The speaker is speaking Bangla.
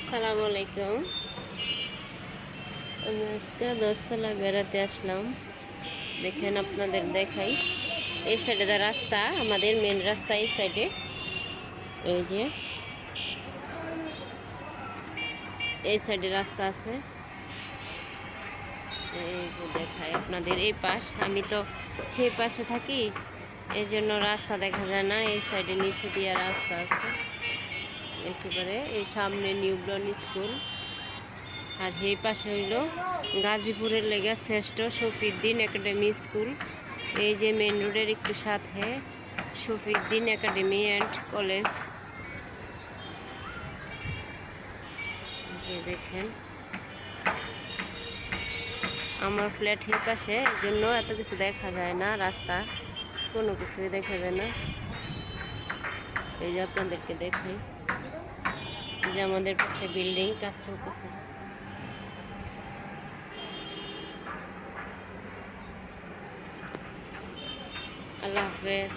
আসসালামু আলাইকুম। আমি আজকে 10 তলায় বেড়াতে আসলাম। দেখেন, আপনাদের দেখাই। এই সাইডে দা রাস্তা, আমাদের মেন রাস্তা এই সাইডে। এই যে এই সাইডে রাস্তা আছে। এই যে দেখাই আপনাদের এই পাশ। আমি তো এই পাশে থাকি, এই জন্য রাস্তা দেখা যায় না। এই সাইডে নিচে দিয়ে রাস্তা আছে একেবারে। এই সামনে নিউব্রন স্কুল। আর এই পাশে হইল গাজীপুরের লেগে শ্রেষ্ঠ শফিউদ্দিন একাডেমি স্কুল। এই যে মেন রোডের একটু সাথে শফিউদ্দিন একাডেমি অ্যান্ড কলেজ। দেখেন, আমার ফ্ল্যাট এই পাশে, এই জন্য এত কিছু দেখা যায় না, রাস্তা কোনো কিছুই দেখা যায় না। এই যে আপনাদেরকে দেখাই, যে আমাদের পাশে বিল্ডিং কাজ চলতেছে। আল্লাহ হাফেজ।